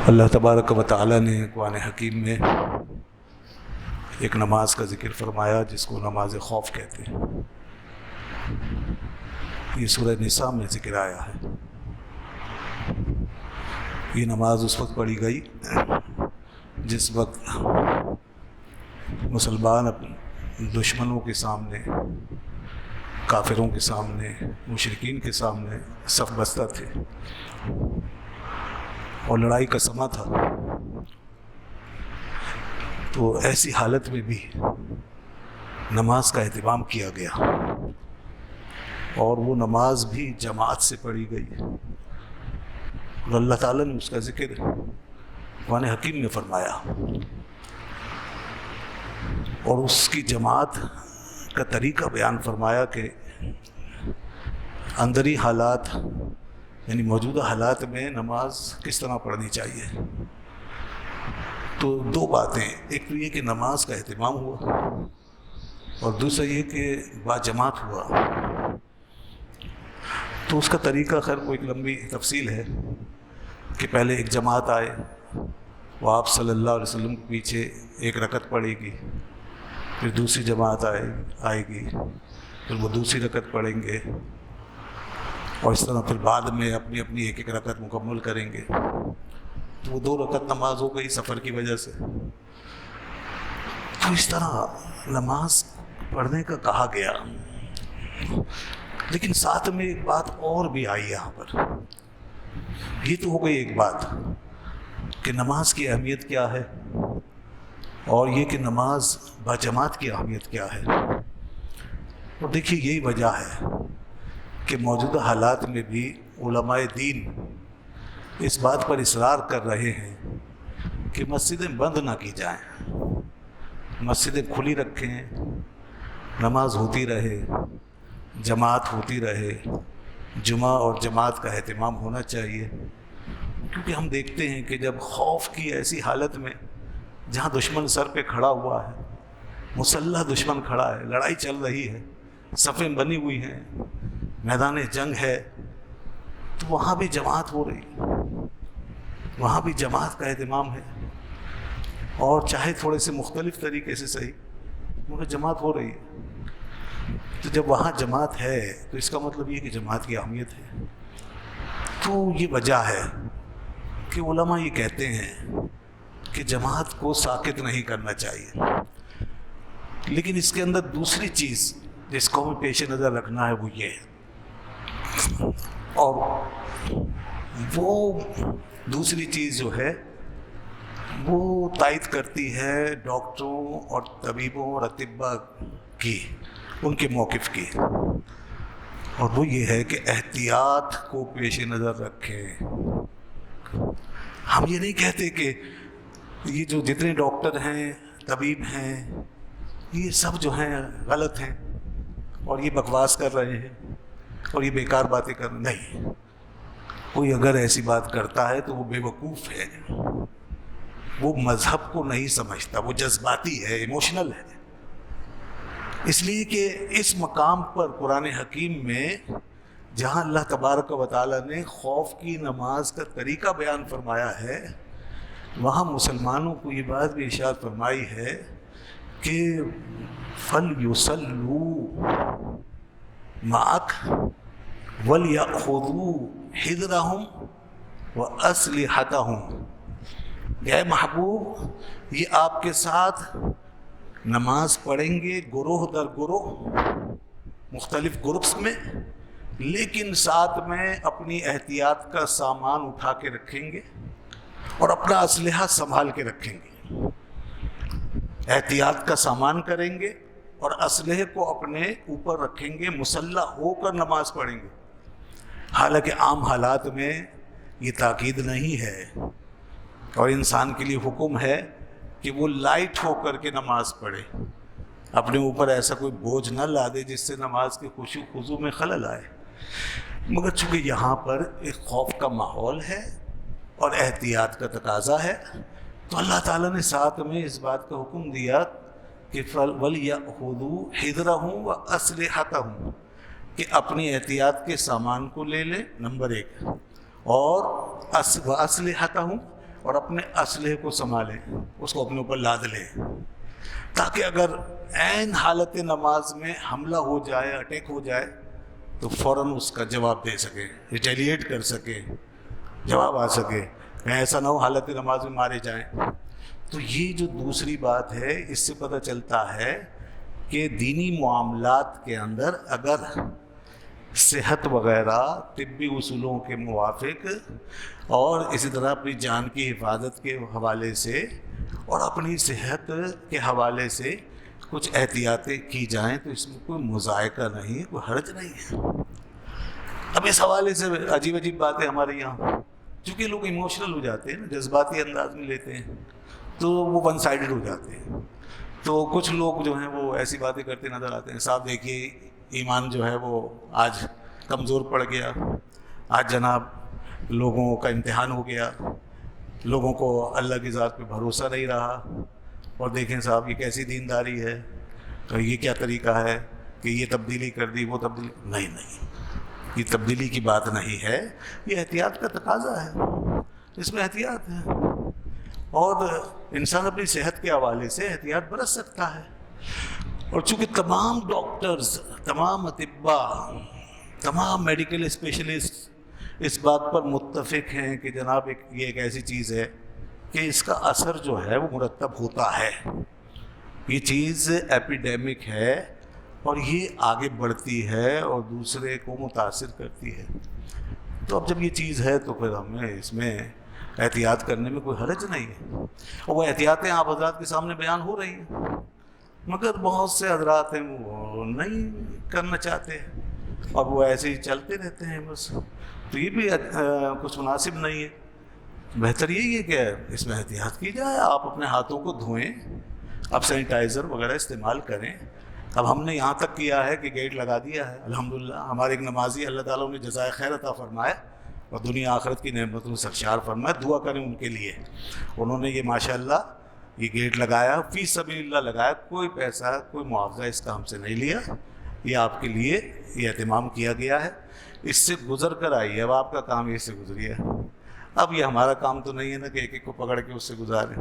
اللہ تبارک و تعالی نے قرآن حکیم میں ایک نماز کا ذکر فرمایا جس کو نماز خوف کہتے ہیں۔ یہ سورہ نساء میں ذکر آیا ہے۔ یہ نماز اس وقت پڑھی گئی جس وقت مسلمان اپنے دشمنوں کے سامنے، کافروں کے سامنے، مشرکین کے سامنے صف بستہ تھے اور لڑائی کا سماں تھا۔ تو ایسی حالت میں بھی نماز کا اہتمام کیا گیا اور وہ نماز بھی جماعت سے پڑھی گئی اور اللہ تعالیٰ نے اس کا ذکر قرآن حکیم میں فرمایا اور اس کی جماعت کا طریقہ بیان فرمایا کہ اندری حالات یعنی موجودہ حالات میں نماز کس طرح پڑھنی چاہیے۔ تو دو باتیں، ایک تو یہ کہ نماز کا اہتمام ہوا اور دوسرا یہ کہ باجماعت ہوا۔ تو اس کا طریقہ خیر کوئی لمبی تفصیل ہے کہ پہلے ایک جماعت آئے، وہ آپ صلی اللہ علیہ وسلم کے پیچھے ایک رکعت پڑھے گی، پھر دوسری جماعت آئے گی، پھر وہ دوسری رکعت پڑھیں گے اور اس طرح پھر بعد میں اپنی اپنی ایک ایک رکعت مکمل کریں گے۔ تو وہ 2 رکعت نماز ہو گئی سفر کی وجہ سے۔ تو اس طرح نماز پڑھنے کا کہا گیا، لیکن ساتھ میں ایک بات اور بھی آئی یہاں پر۔ یہ تو ہو گئی ایک بات کہ نماز کی اہمیت کیا ہے اور یہ کہ نماز باجماعت کی اہمیت کیا ہے۔ اور دیکھیے یہی وجہ ہے کہ موجودہ حالات میں بھی علماء دین اس بات پر اصرار کر رہے ہیں کہ مسجدیں بند نہ کی جائیں، مسجدیں کھلی رکھیں، نماز ہوتی رہے، جماعت ہوتی رہے، جمعہ اور جماعت کا اہتمام ہونا چاہیے۔ کیونکہ ہم دیکھتے ہیں کہ جب خوف کی ایسی حالت میں جہاں دشمن سر پہ کھڑا ہوا ہے، مسلح دشمن کھڑا ہے، لڑائی چل رہی ہے، صفیں بنی ہوئی ہیں، میدان جنگ ہے، تو وہاں بھی جماعت ہو رہی ہے، وہاں بھی جماعت کا اہتمام ہے اور چاہے تھوڑے سے مختلف طریقے سے صحیح مگر جماعت ہو رہی ہے۔ تو جب وہاں جماعت ہے تو اس کا مطلب یہ کہ جماعت کی اہمیت ہے۔ تو یہ وجہ ہے کہ علماء یہ کہتے ہیں کہ جماعت کو ساکت نہیں کرنا چاہیے، لیکن اس کے اندر دوسری چیز جس کو ہمیں پیش نظر رکھنا ہے وہ یہ ہے، اور وہ دوسری چیز جو ہے وہ تائید کرتی ہے ڈاکٹروں اور طبیبوں اور اطباء کی، ان کے موقف کی، اور وہ یہ ہے کہ احتیاط کو پیش نظر رکھیں۔ ہم یہ نہیں کہتے کہ یہ جو جتنے ڈاکٹر ہیں، طبیب ہیں، یہ سب جو ہیں غلط ہیں اور یہ بکواس کر رہے ہیں اور یہ بیکار باتیں کر رہے ہیں، نہیں۔ کوئی اگر ایسی بات کرتا ہے تو وہ بے وقوف ہے، وہ مذہب کو نہیں سمجھتا، وہ جذباتی ہے، ایموشنل ہے۔ اس لیے کہ اس مقام پر قرآن حکیم میں جہاں اللہ تبارک و تعالیٰ نے خوف کی نماز کا طریقہ بیان فرمایا ہے، وہاں مسلمانوں کو یہ بات بھی ارشاد فرمائی ہے کہ فَلْيُصَلُّوا مَعَكَ وَلْيَأْخُذُوا حِذْرَهُمْ وَأَسْلِحَتَهُمْ۔ اے محبوب، یہ آپ کے ساتھ نماز پڑھیں گے گروہ در گروہ، مختلف گروپس میں، لیکن ساتھ میں اپنی احتیاط کا سامان اٹھا کے رکھیں گے اور اپنا اسلحہ سنبھال کے رکھیں گے۔ احتیاط کا سامان کریں گے اور اسلحے کو اپنے اوپر رکھیں گے، مسلح ہو کر نماز پڑھیں گے۔ حالانکہ عام حالات میں یہ تاکید نہیں ہے اور انسان کے لیے حکم ہے کہ وہ لائٹ ہو کر کے نماز پڑھے، اپنے اوپر ایسا کوئی بوجھ نہ لا دے جس سے نماز کے خشوع خضوع میں خلل آئے۔ مگر چونکہ یہاں پر ایک خوف کا ماحول ہے اور احتیاط کا تقاضا ہے، تو اللہ تعالیٰ نے ساتھ میں اس بات کا حکم دیا کہ وَلْيَأْخُذُوا حِذْرَهُمْ وَأَسْلِحَتَهُمْ، کہ اپنی احتیاط کے سامان کو لے لیں، نمبر 1، اور وَأَسْلِحَتَهُمْ، اور اپنے اسلحے کو سنبھالیں، اس کو اپنے اوپر لاد لیں، تاکہ اگر عین حالت نماز میں حملہ ہو جائے، اٹیک ہو جائے، تو فوراً اس کا جواب دے سکے، ریٹیلیٹ کر سکے، جواب آ سکے، کہیں ایسا نہ ہو حالت نماز میں مارے جائیں۔ تو یہ جو دوسری بات ہے، اس سے پتہ چلتا ہے کہ دینی معاملات کے اندر اگر صحت وغیرہ طبی اصولوں کے موافق اور اسی طرح اپنی جان کی حفاظت کے حوالے سے اور اپنی صحت کے حوالے سے کچھ احتیاطیں کی جائیں تو اس میں کوئی مذائقہ نہیں، کوئی حرج نہیں ہے۔ اب اس حوالے سے عجیب عجیب باتیں ہمارے یہاں، چونکہ لوگ ایموشنل ہو جاتے ہیں، جذباتی انداز میں لیتے ہیں، تو وہ ون سائیڈڈ ہو جاتے ہیں۔ تو کچھ لوگ جو ہیں وہ ایسی باتیں کرتے نظر آتے ہیں، صاحب دیکھیے ایمان جو ہے وہ آج کمزور پڑ گیا، آج جناب لوگوں کا امتحان ہو گیا، لوگوں کو اللہ کی ذات پہ بھروسہ نہیں رہا، اور دیکھیں صاحب یہ کیسی دینداری ہے، تو یہ کیا طریقہ ہے کہ یہ تبدیلی کر دی، وہ تبدیلی نہیں، یہ تبدیلی کی بات نہیں ہے، یہ احتیاط کا تقاضا ہے، اس میں احتیاط ہے، اور انسان اپنی صحت کے حوالے سے احتیاط برت سکتا ہے۔ اور چونکہ تمام ڈاکٹرز، تمام اطباء، تمام میڈیکل اسپیشلسٹ اس بات پر متفق ہیں کہ جناب یہ ایک ایسی چیز ہے کہ اس کا اثر جو ہے وہ مرتب ہوتا ہے، یہ چیز ایپیڈیمک ہے اور یہ آگے بڑھتی ہے اور دوسرے کو متاثر کرتی ہے، تو اب جب یہ چیز ہے تو پھر ہمیں اس میں احتیاط کرنے میں کوئی حرج نہیں ہے، اور وہ احتیاطیں آپ حضرات کے سامنے بیان ہو رہی ہیں، مگر بہت سے حضرات ہیں وہ نہیں کرنا چاہتے اور وہ ایسے ہی چلتے رہتے ہیں بس، تو یہ بھی کچھ مناسب نہیں ہے۔ بہتر یہی ہے کہ اس میں احتیاط کی جائے، آپ اپنے ہاتھوں کو دھوئیں، آپ سینیٹائزر وغیرہ استعمال کریں۔ اب ہم نے یہاں تک کیا ہے کہ گیٹ لگا دیا ہے، الحمدللہ ہمارے ایک نمازی اللہ تعالیٰ نے جزائے خیر عطا فرمائے اور دنیا آخرت کی نعمتوں سے سرشار فرمائے، دعا کریں ان کے لیے، انہوں نے یہ ماشاءاللہ یہ گیٹ لگایا، فی سبیل اللہ لگایا، کوئی پیسہ کوئی معاوضہ اس کا ہم سے نہیں لیا، یہ آپ کے لیے یہ اہتمام کیا گیا ہے، اس سے گزر کر آئیے، اب آپ کا کام یہ سے گزریے، اب یہ ہمارا کام تو نہیں ہے نا کہ ایک ایک کو پکڑ کے اس سے گزاریں،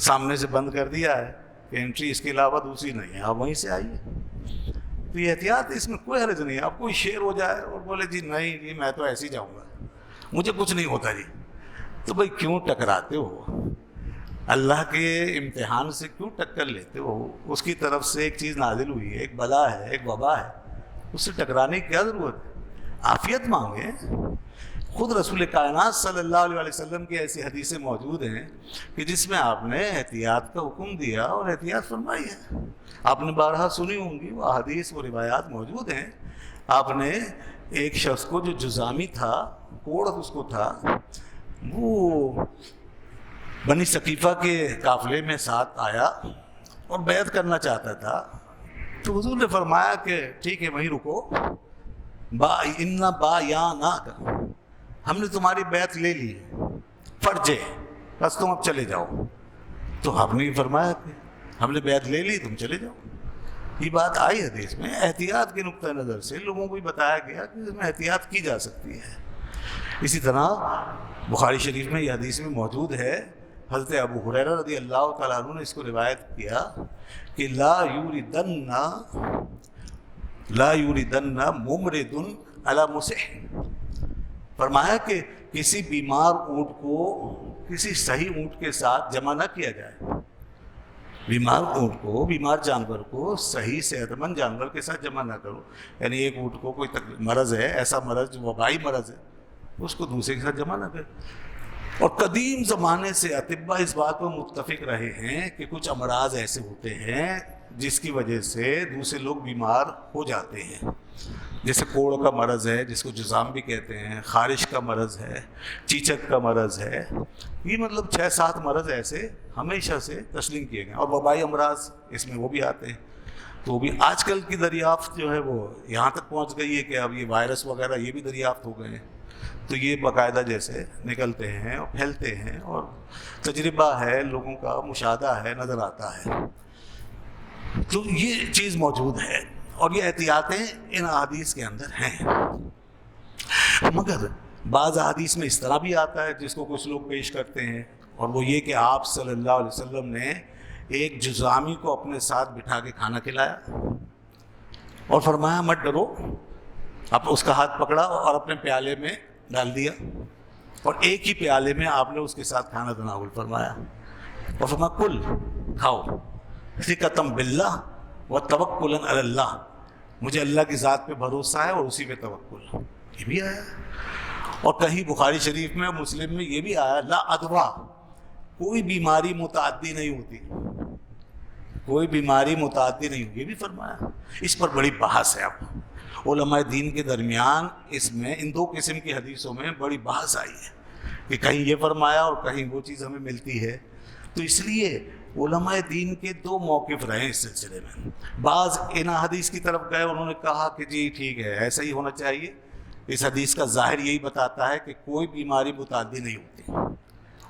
سامنے سے بند کر دیا ہے کہ انٹری اس کے علاوہ دوسری نہیں ہے، آپ وہیں سے آئیے، تو یہ احتیاط، اس میں کوئی حرج نہیں ہے۔ آپ کوئی شیر ہو جائے اور بولے جی نہیں جی میں تو ایسے ہی جاؤں گا، مجھے کچھ نہیں ہوتا جی، تو بھائی کیوں ٹکراتے ہو؟ اللہ کے امتحان سے کیوں ٹکر لیتے ہو؟ اس کی طرف سے ایک چیز نازل ہوئی ہے، ایک بلا ہے، ایک وبا ہے، اس سے ٹکرانے کی کیا ضرورت ہے؟ عافیت مانگیں۔ خود رسول کائنات صلی اللہ علیہ وسلم کی ایسی حدیثیں موجود ہیں کہ جس میں آپ نے احتیاط کا حکم دیا اور احتیاط فرمائی ہے، آپ نے بارہا سنی ہوں گی، وہ حدیث وہ روایات موجود ہیں۔ آپ نے ایک شخص کو جو جزامی تھا، کوڑ اس کو تھا، وہ بنی ثقیفہ کے قافلے میں ساتھ آیا اور بیعت کرنا چاہتا تھا، تو حضور نے فرمایا کہ ٹھیک ہے وہیں رکو، ہم نے تمہاری بیعت لے لی، فرجے بس تم اب چلے جاؤ۔ تو آپ نے فرمایا کہ ہم نے بیعت لے لی، تم چلے جاؤ۔ یہ بات آئی حدیث میں، احتیاط کے نقطہ نظر سے لوگوں کو بتایا گیا کہ اس میں احتیاط کی جا سکتی ہے۔ اسی طرح بخاری شریف میں یہ حدیث میں موجود ہے، حضرت ابو ہریرہ رضی اللہ تعالیٰ عنہ نے اس کو روایت کیا کہ لا یوردن ممرد علی مسح، فرمایا کہ کسی بیمار اونٹ کو کسی صحیح اونٹ کے ساتھ جمع نہ کیا جائے، بیمار اونٹ کو، بیمار جانور کو صحیح صحت مند جانور کے ساتھ جمع نہ کرو، یعنی ایک اونٹ کو کوئی مرض ہے، ایسا مرض جو وبائی مرض ہے، اس کو دوسرے کے ساتھ جمع نہ کرے۔ اور قدیم زمانے سے اطباء اس بات پر متفق رہے ہیں کہ کچھ امراض ایسے ہوتے ہیں جس کی وجہ سے دوسرے لوگ بیمار ہو جاتے ہیں، جیسے کوڑ کا مرض ہے جس کو جزام بھی کہتے ہیں، خارش کا مرض ہے، چیچک کا مرض ہے، یہ مطلب 6-7 مرض ایسے ہمیشہ سے تسلیم کیے گئے، اور وبائی امراض اس میں وہ بھی آتے ہیں۔ تو بھی آج کل کی دریافت جو ہے وہ یہاں تک پہنچ گئی ہے کہ اب یہ وائرس وغیرہ یہ بھی دریافت ہو گئے ہیں، تو یہ باقاعدہ جیسے نکلتے ہیں اور پھیلتے ہیں، اور تجربہ ہے، لوگوں کا مشاہدہ ہے، نظر آتا ہے، تو یہ چیز موجود ہے اور یہ احتیاطیں ان احادیث کے اندر ہیں۔ مگر بعض احادیث میں اس طرح بھی آتا ہے جس کو کچھ لوگ پیش کرتے ہیں اور وہ یہ کہ آپ صلی اللہ علیہ وسلم نے ایک جذامی کو اپنے ساتھ بٹھا کے کھانا کھلایا اور فرمایا مت ڈرو. اب اس کا ہاتھ پکڑا اور اپنے پیالے میں ڈال دیا اور ایک ہی پیالے میں آپ نے اس کے ساتھ کھانا تناول فرمایا اور فرمایا کل کھاؤ ثقۃ باللہ وتوکلا علی اللہ، مجھے اللہ کی ذات پہ بھروسہ ہے اور اسی پہ توکل. یہ بھی آیا. اور کہیں بخاری شریف میں مسلم میں یہ بھی آیا لا ادوا، کوئی بیماری متعدی نہیں ہوتی، کوئی بیماری متعدی نہیں ہوتی، یہ بھی فرمایا. اس پر بڑی بحث ہے. اب علماء دین کے درمیان اس میں ان دو قسم کی حدیثوں میں بڑی بحث آئی ہے کہ کہیں یہ فرمایا اور کہیں وہ چیز ہمیں ملتی ہے. تو اس لیے علماء دین کے دو موقف رہے اس سلسلے میں. بعض ان حدیث کی طرف گئے، انہوں نے کہا کہ جی ٹھیک ہے ایسا ہی ہونا چاہیے، اس حدیث کا ظاہر یہی بتاتا ہے کہ کوئی بیماری متعدی نہیں ہوتی،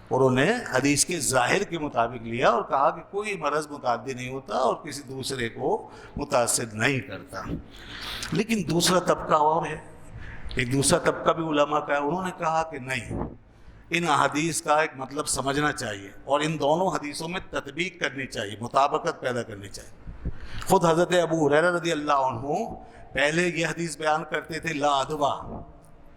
اور انہوں نے حدیث کے ظاہر کے مطابق لیا اور کہا کہ کوئی مرض متعدی نہیں ہوتا اور کسی دوسرے کو متاثر نہیں کرتا. لیکن دوسرا طبقہ اور ہے، ایک دوسرا طبقہ بھی علماء کا ہے، انہوں نے کہا کہ نہیں، ان حدیث کا ایک مطلب سمجھنا چاہیے اور ان دونوں حدیثوں میں تطبیق کرنی چاہیے، مطابقت پیدا کرنی چاہیے. خود حضرت ابو ہریرہ رضی اللہ عنہ پہلے یہ حدیث بیان کرتے تھے لا ادوا،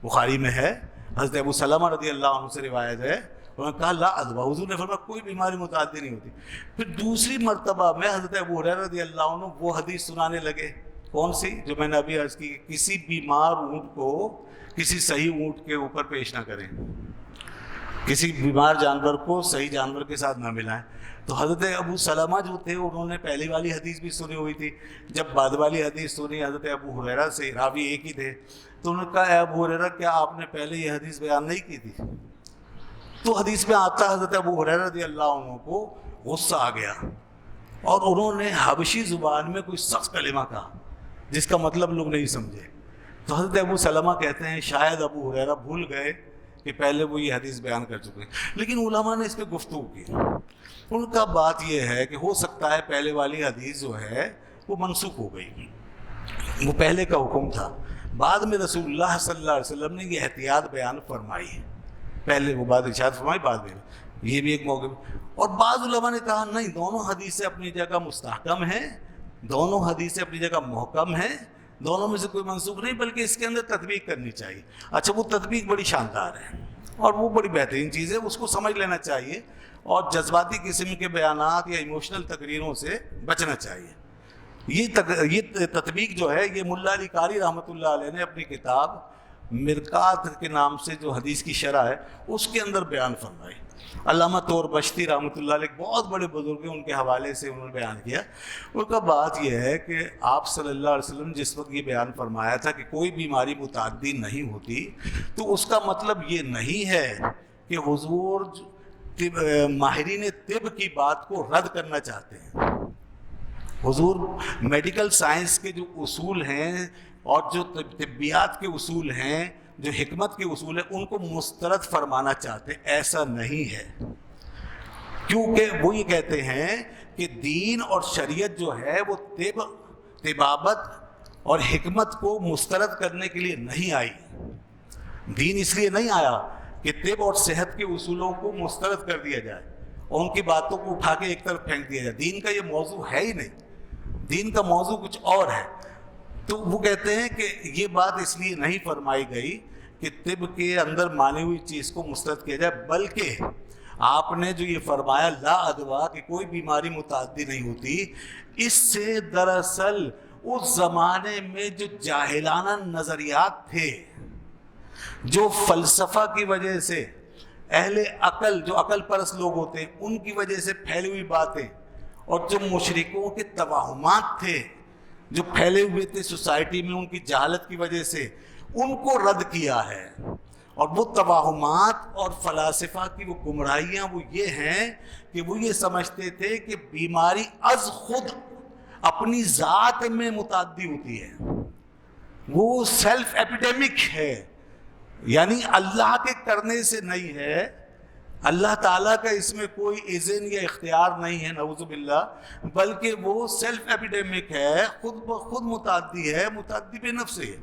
بخاری میں ہے، حضرت ابو سلمہ رضی اللہ عنہ سے روایت ہے، انہوں نے کہا لا ادوا، حضور نے فرمایا کوئی بیماری متعدی نہیں ہوتی. پھر دوسری مرتبہ میں حضرت ابو ہریرہ رضی اللہ عنہ وہ حدیث سنانے لگے، کون سی؟ جو میں نے ابھی عرض کی، کسی بیمار اونٹ کو کسی صحیح اونٹ کے اوپر پیش نہ کریں، کسی بیمار جانور کو صحیح جانور کے ساتھ نہ ملائیں. تو حضرت ابو سلمہ جو تھے انہوں نے پہلی والی حدیث بھی سنی ہوئی تھی. جب بعد والی حدیث سنی حضرت ابو ہریرہ سے، راوی ایک ہی تھے، تو انہوں نے کہا اے ابو ہریرہ کیا آپ نے پہلے یہ حدیث بیان نہیں کی تھی؟ تو حدیث میں آتا حضرت ابو ہریرہ رضی اللہ عنہ کو غصہ آ گیا اور انہوں نے حبشی زبان میں کوئی سخت کلمہ کہا جس کا مطلب لوگ نہیں سمجھے. تو حضرت ابو سلمہ کہتے ہیں شاید ابو ہریرہ بھول گئے کہ پہلے وہ یہ حدیث بیان کر چکے ہیں، لیکن علماء نے اس پہ گفتگو کی. ان کا بات یہ ہے کہ ہو سکتا ہے پہلے والی حدیث جو ہے وہ منسوخ ہو گئی، وہ پہلے کا حکم تھا، بعد میں رسول اللہ صلی اللہ علیہ وسلم نے یہ احتیاط بیان فرمائی ہے، پہلے وہ بات ارشاد فرمائی بعد میں، یہ بھی ایک موقع. اور بعض علماء نے کہا نہیں، دونوں حدیثیں اپنی جگہ مستحکم ہیں، دونوں حدیثیں اپنی جگہ محکم ہیں، دونوں میں سے کوئی منسوخ نہیں، بلکہ اس کے اندر تطبیق کرنی چاہیے. اچھا وہ تطبیق بڑی شاندار ہے اور وہ بڑی بہترین چیز ہے، اس کو سمجھ لینا چاہیے اور جذباتی قسم کے بیانات یا ایموشنل تقریروں سے بچنا چاہیے. یہ تطبیق جو ہے یہ ملا علی قاری رحمۃ اللہ علیہ نے اپنی کتاب مرکات کے نام سے جو حدیث کی شرح ہے اس کے اندر بیان فرمائی. علامہ طور بشتی رحمۃ اللہ علیہ بہت بڑے بزرگ ہیں، ان کے حوالے سے انہوں نے بیان کیا. ان کا بات یہ ہے کہ آپ صلی اللہ علیہ وسلم جس وقت یہ بیان فرمایا تھا کہ کوئی بیماری متعدی نہیں ہوتی، تو اس کا مطلب یہ نہیں ہے کہ حضور ماہرین طب کی بات کو رد کرنا چاہتے ہیں. حضور میڈیکل سائنس کے جو اصول ہیں اور جو طبیات کے اصول ہیں، جو حکمت کے اصول ہیں، ان کو مسترد فرمانا چاہتے ہیں. ایسا نہیں ہے، کیونکہ وہ یہ کہتے ہیں کہ دین اور شریعت جو ہے وہ طبابت اور حکمت کو مسترد کرنے کے لیے نہیں آئی. دین اس لیے نہیں آیا کہ طب اور صحت کے اصولوں کو مسترد کر دیا جائے اور ان کی باتوں کو اٹھا کے ایک طرف پھینک دیا جائے. دین کا یہ موضوع ہے ہی نہیں، دین کا موضوع کچھ اور ہے. تو وہ کہتے ہیں کہ یہ بات اس لیے نہیں فرمائی گئی کہ طب کے اندر مانی ہوئی چیز کو مسترد کیا جائے، بلکہ آپ نے جو یہ فرمایا لا ادوا کہ کوئی بیماری متعدی نہیں ہوتی، اس سے دراصل اس زمانے میں جو جاہلانہ نظریات تھے، جو فلسفہ کی وجہ سے اہل عقل، جو عقل پرست لوگ ہوتے ہیں، ان کی وجہ سے پھیلی ہوئی باتیں، اور جو مشرکوں کے توہمات تھے جو پھیلے ہوئے تھے سوسائٹی میں ان کی جہالت کی وجہ سے، ان کو رد کیا ہے. اور وہ توہمات اور فلاسفہ کی وہ گمراہیاں وہ یہ ہیں کہ وہ یہ سمجھتے تھے کہ بیماری از خود اپنی ذات میں متعدی ہوتی ہے، وہ سیلف ایپیڈیمک ہے، یعنی اللہ کے کرنے سے نہیں ہے، اللہ تعالیٰ کا اس میں کوئی اذن یا اختیار نہیں ہے، نعوذ باللہ، بلکہ وہ سیلف ایپیڈیمک ہے، خود بخود متعدی ہے، متعدی بے نفس ہے.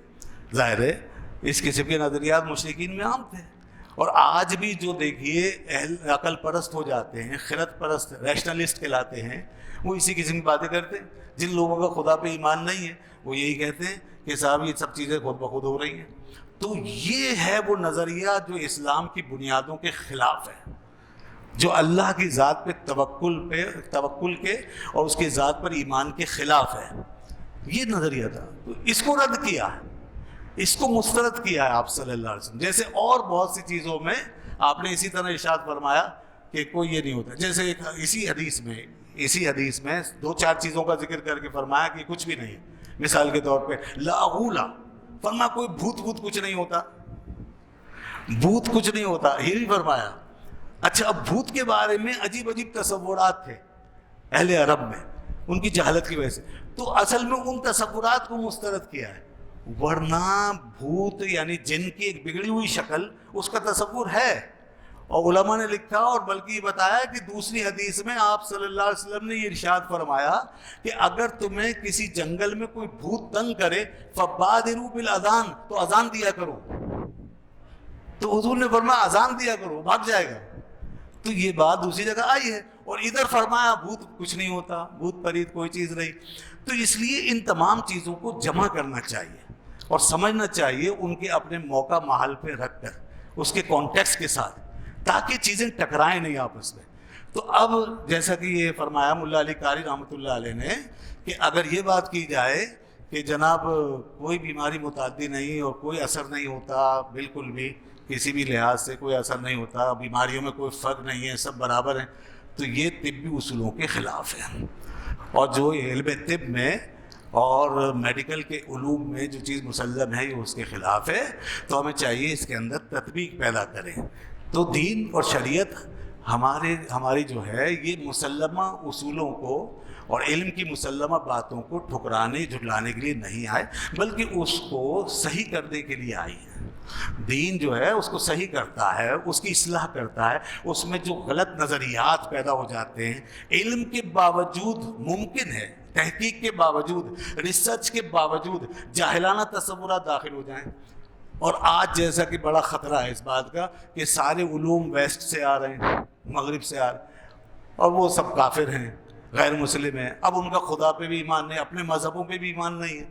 ظاہر ہے اس قسم کے نظریات مشرکین میں عام تھے، اور آج بھی جو دیکھیے اہل عقل پرست ہو جاتے ہیں، خرد پرست، ریشنلسٹ کہلاتے ہیں، وہ اسی قسم کی باتیں کرتے ہیں. جن لوگوں کا خدا پہ ایمان نہیں ہے وہ یہی کہتے ہیں کہ صاحب یہ سب چیزیں خود بخود ہو رہی ہیں. تو یہ ہے وہ نظریہ جو اسلام کی بنیادوں کے خلاف ہے، جو اللہ کی ذات پہ توکل کے اور اس کی ذات پر ایمان کے خلاف ہے. یہ نظریہ تھا، تو اس کو رد کیا ہے، اس کو مسترد کیا ہے آپ صلی اللہ علیہ وسلم. جیسے اور بہت سی چیزوں میں آپ نے اسی طرح ارشاد فرمایا کہ کوئی یہ نہیں ہوتا. جیسے ایک اسی حدیث میں 2-4 چیزوں کا ذکر کر کے فرمایا کہ کچھ بھی نہیں. مثال کے طور پہ لا غولا، فرمایا کوئی بھوت کچھ نہیں ہوتا، بھوت کچھ نہیں ہوتا، یہ بھی فرمایا. اچھا، اب بھوت کے بارے میں عجیب تصورات تھے اہل عرب میں ان کی جہالت کی وجہ سے، تو اصل میں ان تصورات کو مسترد کیا ہے. ورنہ بھوت یعنی جن کی ایک بگڑی ہوئی شکل، اس کا تصور ہے. اور علماء نے لکھا اور بلکہ یہ بتایا کہ دوسری حدیث میں آپ صلی اللہ علیہ وسلم نے یہ ارشاد فرمایا کہ اگر تمہیں کسی جنگل میں کوئی بھوت تنگ کرے فبادروا بالاذان، تو اذان دیا کرو. تو حضور نے فرمایا اذان دیا کرو، بھاگ جائے گا. تو یہ بات دوسری جگہ آئی ہے، اور ادھر فرمایا بھوت کچھ نہیں ہوتا، بھوت پریت کوئی چیز نہیں. تو اس لیے ان تمام چیزوں کو جمع کرنا چاہیے اور سمجھنا چاہیے ان کے اپنے موقع محل پہ رکھ کر، اس کے کانٹیکسٹ کے ساتھ، تاکہ چیزیں ٹکرائیں نہیں آپس میں. تو اب جیسا کہ یہ فرمایا ملا علی قاری رحمۃ اللہ علیہ نے کہ اگر یہ بات کی جائے کہ جناب کوئی بیماری متعدی نہیں اور کوئی اثر نہیں ہوتا، بالکل بھی کسی بھی لحاظ سے کوئی اثر نہیں ہوتا، بیماریوں میں کوئی فرق نہیں ہے، سب برابر ہیں، تو یہ طبی اصولوں کے خلاف ہے. اور جو علم طب میں اور میڈیکل کے علوم میں جو چیز مسلم ہے یہ اس کے خلاف ہے. تو ہمیں چاہیے اس کے اندر تطبیق پیدا کریں. تو دین اور شریعت ہماری جو ہے یہ مسلمہ اصولوں کو اور علم کی مسلمہ باتوں کو ٹھکرانے جھٹلانے کے لیے نہیں آئے، بلکہ اس کو صحیح کرنے کے لیے آئی ہے. دین جو ہے اس کو صحیح کرتا ہے، اس کی اصلاح کرتا ہے. اس میں جو غلط نظریات پیدا ہو جاتے ہیں، علم کے باوجود ممکن ہے، تحقیق کے باوجود، ریسرچ کے باوجود جاہلانہ تصورات داخل ہو جائیں. اور آج جیسا کہ بڑا خطرہ ہے اس بات کا کہ سارے علوم ویسٹ سے آ رہے ہیں، مغرب سے آ رہے ہیں، اور وہ سب کافر ہیں، غیر مسلم ہیں. اب ان کا خدا پہ بھی ایمان نہیں، اپنے مذہبوں پہ بھی ایمان نہیں ہے.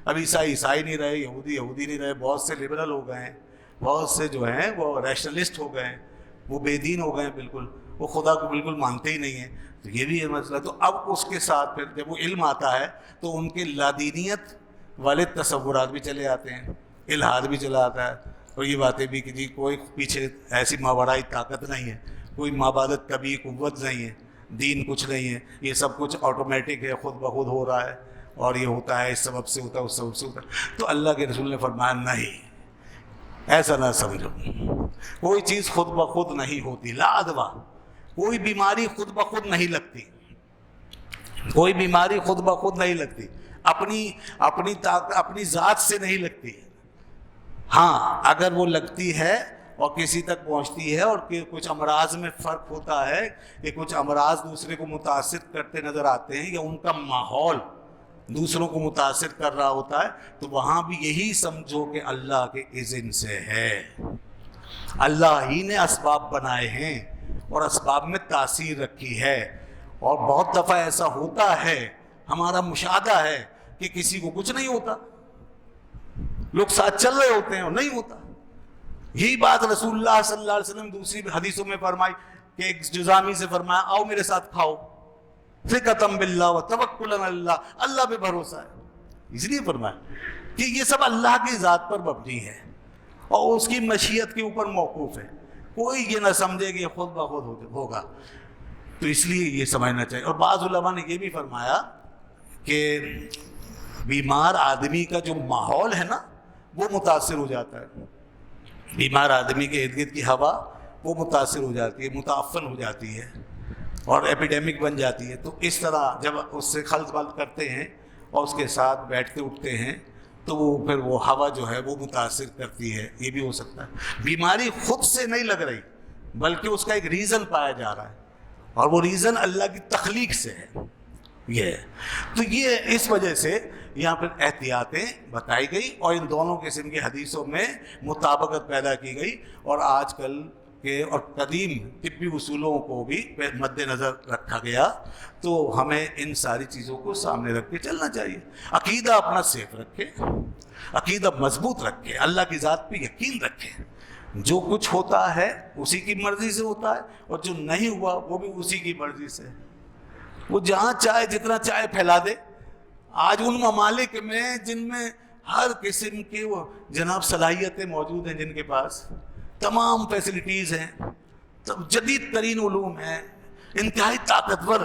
اب عیسائی نہیں رہے، یہودی نہیں رہے، بہت سے لبرل ہو گئے ہیں، بہت سے جو ہیں وہ ریشنلسٹ ہو گئے ہیں، وہ بے دین ہو گئے ہیں، بالکل وہ خدا کو بالکل مانتے ہی نہیں ہیں. تو یہ بھی ہے مسئلہ. تو اب اس کے ساتھ پھر جب وہ علم آتا ہے تو ان کے لادینیت والے تصورات بھی چلے آتے ہیں، الحاد بھی چلا آتا ہے، اور یہ باتیں بھی کہ جی کوئی پیچھے ایسی ماورائی طاقت نہیں ہے، کوئی مابعدت کبھی قوت نہیں ہے، دین کچھ نہیں ہے، یہ سب کچھ آٹومیٹک ہے، خود بخود ہو رہا ہے، اور یہ ہوتا ہے اس سبب سے ہوتا ہے، اس سبب سے ہوتا ہے. تو اللہ کے رسول نے فرمایا نہیں، ایسا نہ سمجھو، کوئی چیز خود بخود نہیں ہوتی. لا ادوا، کوئی بیماری خود بخود نہیں لگتی، کوئی بیماری خود بخود نہیں لگتی، اپنی ذات سے نہیں لگتی. ہاں اگر وہ لگتی ہے اور کسی تک پہنچتی ہے اور کچھ امراض میں فرق ہوتا ہے کہ کچھ امراض دوسرے کو متاثر کرتے نظر آتے ہیں یا ان کا ماحول دوسروں کو متاثر کر رہا ہوتا ہے، تو وہاں بھی یہی سمجھو کہ اللہ کے اذن سے ہے. اللہ ہی نے اسباب بنائے ہیں اور اسباب میں تاثیر رکھی ہے. اور بہت دفعہ ایسا ہوتا ہے، ہمارا مشاہدہ ہے کہ کسی کو کچھ نہیں ہوتا، لوگ ساتھ چل رہے ہوتے ہیں اور نہیں ہوتا. یہی بات رسول اللہ صلی اللہ علیہ وسلم دوسری حدیثوں میں فرمائی کہ ایک جزامی سے فرمایا آؤ میرے ساتھ کھاؤ، ثقۃ باللہ وتوکل علی اللہ، اللہ پہ بھروسہ ہے. اس لیے فرمایا کہ یہ سب اللہ کی ذات پر مبنی ہے اور اس کی مشیت کے اوپر موقوف ہے. کوئی یہ نہ سمجھے کہ یہ خود بخود ہوگا. تو اس لیے یہ سمجھنا چاہیے. اور بعض علماء نے یہ بھی فرمایا کہ بیمار آدمی کا جو ماحول ہے نا وہ متاثر ہو جاتا ہے. بیمار آدمی کے ارد گرد کی ہوا وہ متاثر ہو جاتی ہے، متعفن ہو جاتی ہے اور ایپیڈیمک بن جاتی ہے. تو اس طرح جب اس سے خلط بلط کرتے ہیں اور اس کے ساتھ بیٹھتے اٹھتے ہیں تو وہ پھر وہ ہوا جو ہے وہ متاثر کرتی ہے. یہ بھی ہو سکتا ہے. بیماری خود سے نہیں لگ رہی بلکہ اس کا ایک ریزن پایا جا رہا ہے اور وہ ریزن اللہ کی تخلیق سے ہے. یہ ہے. تو یہ اس وجہ سے یہاں پر احتیاطیں بتائی گئی اور ان دونوں قسم کی حدیثوں میں مطابقت پیدا کی گئی، اور آج کل کے اور قدیم طبی اصولوں کو بھی مد نظر رکھا گیا۔ تو ہمیں ان ساری چیزوں کو سامنے رکھ کے چلنا چاہیے۔ عقیدہ اپنا سیف رکھے، عقیدہ مضبوط رکھے، اللہ کی ذات پہ یقین رکھے، جو کچھ ہوتا ہے اسی کی مرضی سے ہوتا ہے، اور جو نہیں ہوا وہ بھی اسی کی مرضی سے۔ وہ جہاں چاہے جتنا چاہے پھیلا دے۔ آج ان ممالک میں جن میں ہر قسم کے وہ جناب صلاحیتیں موجود ہیں، جن کے پاس تمام فیسلٹیز ہیں، جدید ترین علوم ہیں، انتہائی طاقتور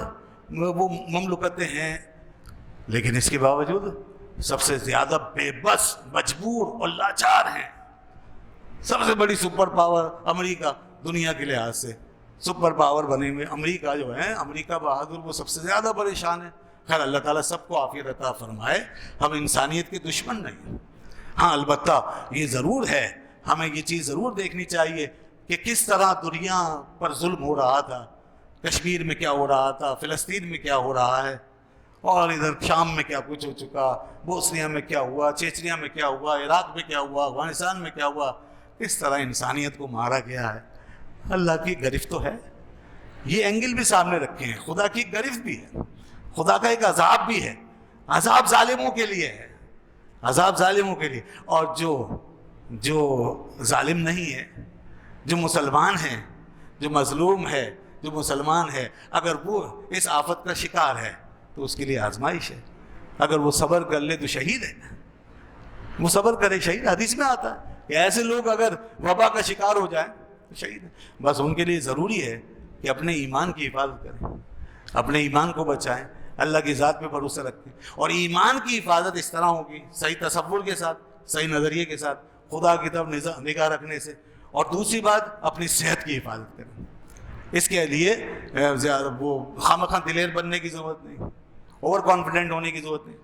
وہ مملکتیں ہیں، لیکن اس کے باوجود سب سے زیادہ بے بس، مجبور اور لاچار ہیں۔ سب سے بڑی سپر پاور امریکہ، دنیا کے لحاظ سے سپر پاور بنے ہوئے امریکہ جو ہے، امریکہ بہادر، وہ سب سے زیادہ پریشان ہے۔ خیر اللہ تعالیٰ سب کو عافیت عطا فرمائے، ہم انسانیت کے دشمن نہیں۔ ہاں البتہ یہ ضرور ہے، ہمیں یہ چیز ضرور دیکھنی چاہیے کہ کس طرح دنیا پر ظلم ہو رہا تھا، کشمیر میں کیا ہو رہا تھا، فلسطین میں کیا ہو رہا ہے، اور ادھر شام میں کیا کچھ ہو چکا، بوسنیا میں کیا ہوا، چیچنیا میں کیا ہوا، عراق میں کیا ہوا، افغانستان میں کیا ہوا، کس طرح انسانیت کو مارا گیا ہے۔ اللہ کی گرفت تو ہے، یہ اینگل بھی سامنے رکھے ہیں، خدا کی گرفت بھی ہے، خدا کا ایک عذاب بھی ہے۔ عذاب ظالموں کے لیے ہے، عذاب ظالموں کے لیے، اور جو ظالم نہیں ہے، جو مسلمان ہے، جو مظلوم ہے، جو مسلمان ہے، اگر وہ اس آفت کا شکار ہے تو اس کے لیے آزمائش ہے۔ اگر وہ صبر کر لے تو شہید ہے، وہ صبر کرے شہید۔ حدیث میں آتا ہے کہ ایسے لوگ اگر وبا کا شکار ہو جائیں تو شہید ہے۔ بس ان کے لیے ضروری ہے کہ اپنے ایمان کی حفاظت کریں، اپنے ایمان کو بچائیں، اللہ کی ذات پہ بھروسہ رکھیں، اور ایمان کی حفاظت اس طرح ہوگی صحیح تصور کے ساتھ، صحیح نظریے کے ساتھ، خدا کی طرف نگاہ رکھنے سے۔ اور دوسری بات، اپنی صحت کی حفاظت کریں۔ اس کے لیے وہ خواہ دلیر بننے کی ضرورت نہیں، اوور کانفیڈنٹ ہونے کی ضرورت نہیں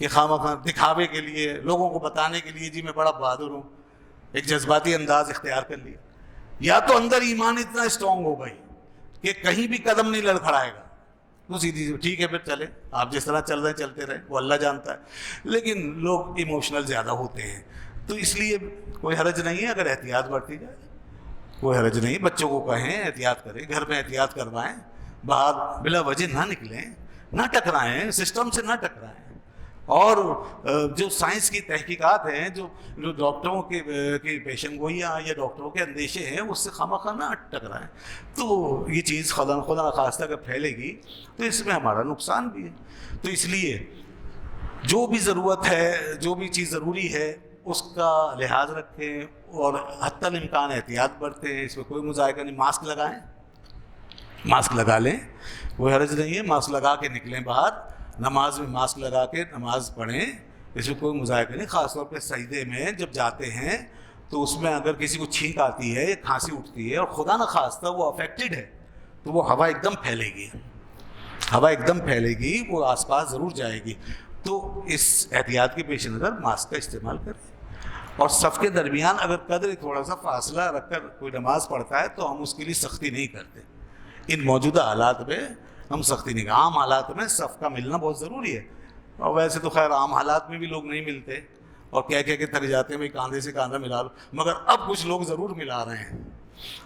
کہ خواہ دکھاوے کے لیے، لوگوں کو بتانے کے لیے جی میں بڑا بہادر ہوں، ایک جذباتی انداز اختیار کر لیا۔ یا تو اندر ایمان اتنا اسٹرانگ ہو گئی کہ کہیں بھی قدم نہیں لڑکھڑائے گا، تو سیدھی ٹھیک ہے پھر چلے، آپ جس طرح چل رہے ہیں چلتے رہے، وہ اللہ جانتا ہے۔ لیکن لوگ ایموشنل زیادہ ہوتے ہیں، تو اس لیے کوئی حرج نہیں ہے اگر احتیاط برتی جائے، کوئی حرج نہیں۔ بچوں کو کہیں احتیاط کریں، گھر میں احتیاط کروائیں، باہر بلا وجہ نہ نکلیں، نہ ٹکرائیں، سسٹم سے نہ ٹکرائیں۔ اور جو سائنس کی تحقیقات ہیں، جو ڈاکٹروں کی پیشن گوئیاں یا ڈاکٹروں کے اندیشے ہیں، اس سے خواہ نہ ٹکرائیں۔ تو یہ چیز خدا نخواستہ اگر پھیلے گی تو اس میں ہمارا نقصان بھی ہے۔ تو اس لیے جو بھی ضرورت ہے، جو بھی چیز ضروری ہے، اس کا لحاظ رکھیں اور حتی الامکان احتیاط برتیں، اس میں کوئی مذائقہ نہیں۔ ماسک لگائیں، ماسک لگا لیں، کوئی حرج نہیں ہے، ماسک لگا کے نکلیں باہر، نماز میں ماسک لگا کے نماز پڑھیں، اس میں کوئی مذائقہ نہیں۔ خاص طور پہ سجدے میں جب جاتے ہیں تو اس میں اگر کسی کو چھینک آتی ہے یا کھانسی اٹھتی ہے اور خدا نہ خواستہ وہ افیکٹڈ ہے تو وہ ہوا ایک دم پھیلے گی، ہوا ایک دم پھیلے گی، وہ آس پاس ضرور جائے گی۔ تو اس احتیاط کے پیش نظر ماسک کا استعمال کریں۔ اور صف کے درمیان اگر قدر تھوڑا سا فاصلہ رکھ کر کوئی نماز پڑھتا ہے تو ہم اس کے لیے سختی نہیں کرتے۔ ان موجودہ حالات میں ہم سختی نہیں، عام حالات میں صف کا ملنا بہت ضروری ہے، اور ویسے تو خیر عام حالات میں بھی لوگ نہیں ملتے اور کہہ کے تھک جاتے ہیں بھائی کاندھے سے کاندھا ملا لو، مگر اب کچھ لوگ ضرور ملا رہے ہیں۔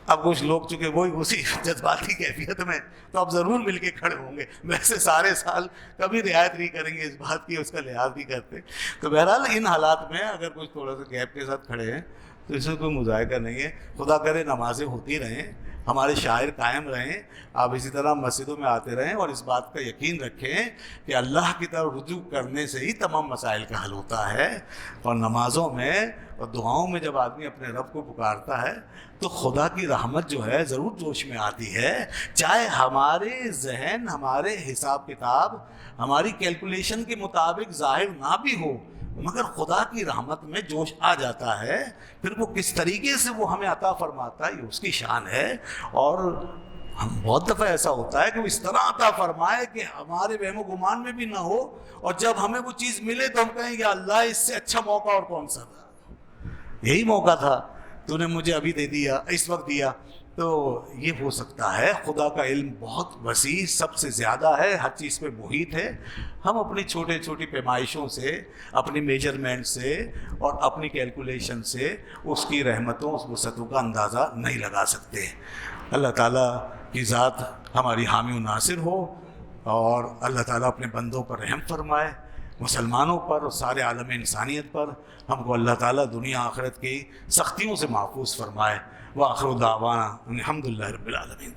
اب کچھ لوگ چونکہ وہی اسی جذباتی کیفیت میں، تو اب ضرور مل کے کھڑے ہوں گے، ویسے سارے سال کبھی رعایت نہیں کریں گے اس بات کی، اس کا لحاظ نہیں کرتے۔ تو بہرحال ان حالات میں اگر کچھ تھوڑا سا گیپ کے ساتھ کھڑے ہیں تو اس میں کوئی مذائقہ نہیں ہے۔ خدا کرے نمازیں ہوتی رہیں، ہمارے شاعر قائم رہیں، آپ اسی طرح مسجدوں میں آتے رہیں، اور اس بات کا یقین رکھیں کہ اللہ کی طرف رجوع کرنے سے ہی تمام مسائل کا حل ہوتا ہے۔ اور نمازوں میں اور دعاؤں میں جب آدمی اپنے رب کو پکارتا ہے تو خدا کی رحمت جو ہے ضرور جوش میں آتی ہے، چاہے ہمارے ذہن، ہمارے حساب کتاب، ہماری کیلکولیشن کے مطابق ظاہر نہ بھی ہو، مگر خدا کی رحمت میں جوش آ جاتا ہے۔ پھر وہ کس طریقے سے وہ ہمیں عطا فرماتا ہے یہ اس کی شان ہے۔ اور ہم بہت دفعہ ایسا ہوتا ہے کہ وہ اس طرح عطا فرمائے کہ ہمارے وہم و گمان میں بھی نہ ہو، اور جب ہمیں وہ چیز ملے تو ہم کہیں یا اللہ اس سے اچھا موقع اور کون سا تھا، یہی موقع تھا، تو نے مجھے ابھی دے دیا، اس وقت دیا۔ تو یہ ہو سکتا ہے. خدا کا علم بہت وسیع، سب سے زیادہ ہے، ہر چیز پہ محیط ہے. ہم اپنی چھوٹی چھوٹی پیمائشوں سے، اپنی میجرمنٹ سے اور اپنی کیلکولیشن سے اس کی رحمتوں، اس وسعتوں کا اندازہ نہیں لگا سکتے. اللہ تعالیٰ کی ذات ہماری حامی و ناصر ہو، اور اللہ تعالیٰ اپنے بندوں پر رحم فرمائے، مسلمانوں پر اور سارے عالم انسانیت پر. ہم کو اللہ تعالیٰ دنیا آخرت کی سختیوں سے محفوظ فرمائے. وآخر دعوانا الحمد للہ رب العالمین.